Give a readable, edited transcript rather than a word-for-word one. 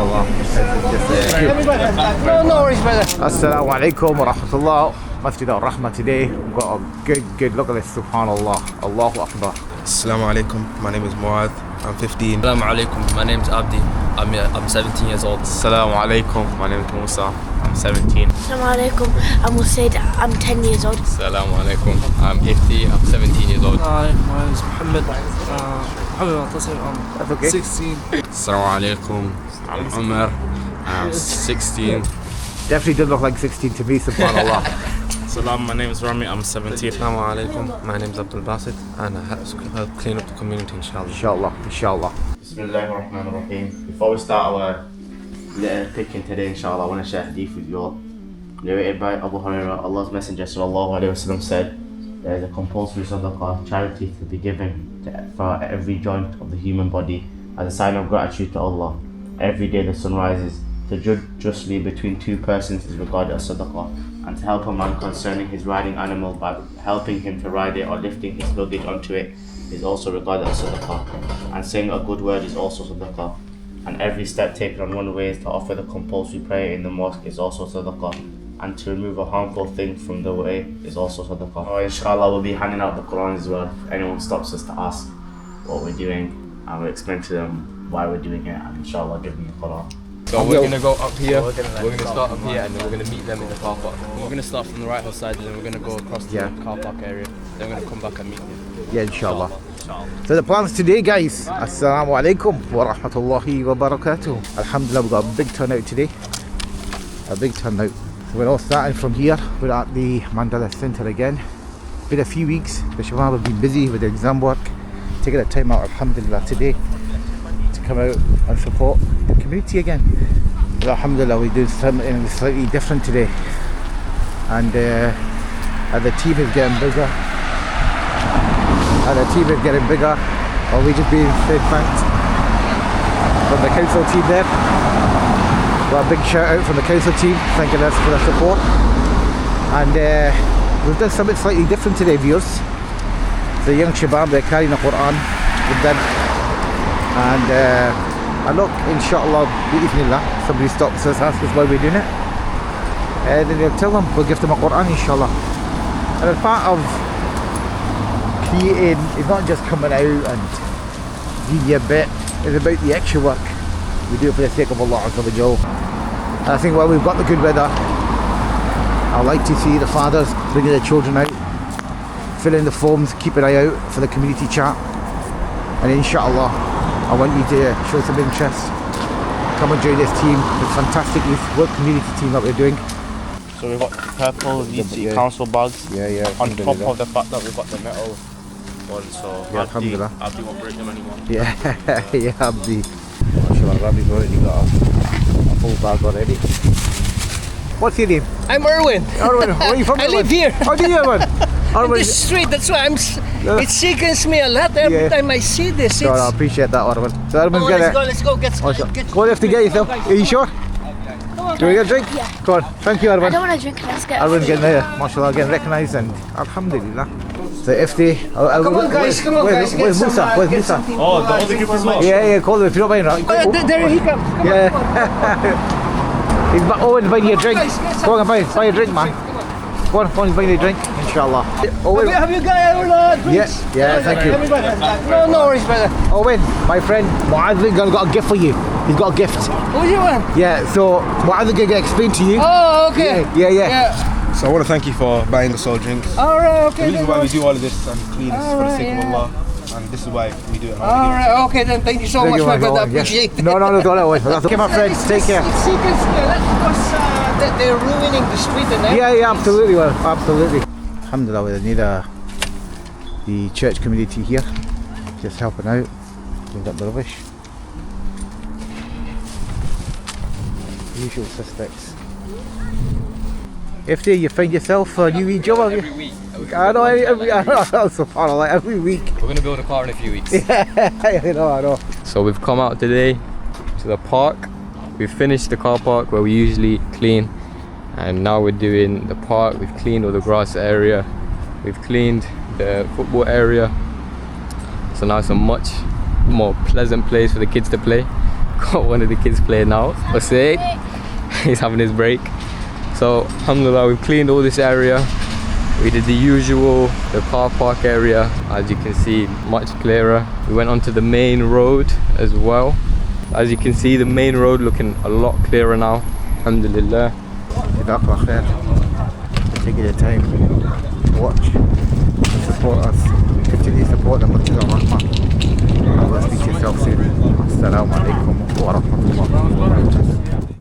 inshallah. No worries, brother. Assalamu alaikum wa rahmatullah. Masjid al-Rahmah today. We've got a good look at this, subhanallah. Allahu Akbar. Assalamu alaikum, my name is Muad, I'm 15. Assalamu alaikum, my name is Abdi, I'm 17 years old. Assalamu alaikum, my name is Musa, I'm 17. Assalamu alaikum, I'm Usaid, I'm 10 years old. Assalamu alaikum, I'm Ifti, I'm 17 years old. Hi, my name is Muhammad, I'm 16. Assalamu alaikum, I'm Umar, I'm 16. Definitely does look like 16 to me, subhanallah. Salam, my name is Rami, I'm 17. Assalamu alaikum, my name is Abdul Basit and I help clean up the community inshallah. Inshallah. Bismillahirrahmanirrahim. Before we start our little picking today, inshallah, I want to share a hadith with you all. Narrated by Abu Hurairah, Allah's Messenger sallallahu alaihi wasallam said, there is a compulsory sadaqah, charity to be given for every joint of the human body as a sign of gratitude to Allah. Every day the sun rises. To judge justly between two persons is regarded as sadaqah, and to help a man concerning his riding animal by helping him to ride it or lifting his luggage onto it is also regarded as sadaqah, and saying a good word is also sadaqah, and every step taken on one way to offer the compulsory prayer in the mosque is also sadaqah, and to remove a harmful thing from the way is also sadaqah. Oh, inshallah, we'll be handing out the Quran as well. If anyone stops us to ask what we're doing, I will explain to them why we're doing it, and inshallah give them the Quran. So we're going to go up here, we're going to start up here and then we're going to meet them in the car park. We're going to start from the right hand side and then we're going to go across to the car park area. Then we're going to come back and meet them. Yeah, inshallah. So the plans today, guys. Assalamu alaikum wa rahmatullahi wa barakatuh. Alhamdulillah, we've got a big turnout today. A big turnout. So we're all starting from here. We're at the Mandala Centre again. Been a few weeks. The Shabab have been busy with the exam work. Taking a time out, alhamdulillah, today to come out and support the community again. But alhamdulillah, we do something slightly different today. And the team is getting bigger. Or we just being said thanks from the council team there. Got a big shout out from the council team, thanking us for the support. And we've done something slightly different today, viewers. The young Shabab, they're carrying the Quran with them. And look, inshallah, bi'ithnillah, somebody stops us, asks us why we're doing it. And then they'll tell them, we'll give them a Quran, inshallah. And as part of creating, it's not just coming out and doing your bit, it's about the extra work. We do it for the sake of Allah Azza wa Jal. And I think while we've got the good weather, I like to see the fathers bringing their children out, filling the forms, keep an eye out for the community chat. And inshallah, I want you to show some interest. Come and join this team, this fantastic youth work community team that we're doing. So we've got the purple Leeds City Council bags. Yeah. On top of the fact that we've got the metal one, so yeah, alhamdulillah. Abdi won't break them anymore. Yeah, Abdi. MashaAllah, Abdi's already got a full bag already. What's your name? I'm Erwin. Where are you from? I live here. How do you live, man? In this street, that's why it sickens me a lot every time I see this. No, I appreciate that, Arvin. So Arvin's let's go get go have to get yourself. Are you sure? Do we get a drink? Yeah. Go on. Thank you, Arvin. I don't want to drink, let's get Arvin's getting there, mashallah, getting recognised, and alhamdulillah. So if they... Come on guys, Where's Musa? Where's Musa? Oh, the other group as well? Yeah, call them if you don't mind. There he comes. Come Yeah. He's Owen's buying you a drink. Go on and buy a drink, man. Go on, Owen's buying you a drink, inshallah. Owen. Have you got our drinks? Yeah, thank you. No worries, brother. Owen, my friend, Mu'adh got a gift for you. He's got a gift. Who's you want? Yeah, so Mu'adh is going to explain to you. Oh, okay. Yeah. So I want to thank you for buying us all drinks. Alright, okay. The reason why we do all of this and clean is for the sake of Allah. And this is why we do it. Alright, okay then, thank you so much, my brother. I appreciate it. No, don't worry. Okay, my friends, take care. It's secrets because they're ruining the street and Yeah, absolutely, absolutely. Alhamdulillah, we need the church community here, just helping out, clean up the rubbish. Usual suspects. If you find yourself a new job, Every week. I know, subhanAllah, every week. We're going to build a car in a few weeks. I know. So we've come out today to the park. We've finished the car park where we usually clean. And now we're doing the park. We've cleaned all the grass area. We've cleaned the football area. So now it's a much more pleasant place for the kids to play. got one of the kids playing now. Usaid, he's having his break. So alhamdulillah, we've cleaned all this area. We did the usual, the car park area, as you can see, much clearer. We went onto the main road as well. As you can see, the main road looking a lot clearer now, alhamdulillah. Jazakallah khair for taking the time to watch and support us. Continue to support the Masjid al-Rahmah. Allah speak to yourself soon. Assalamu alaikum wa rahmatullahi wa barakatuh.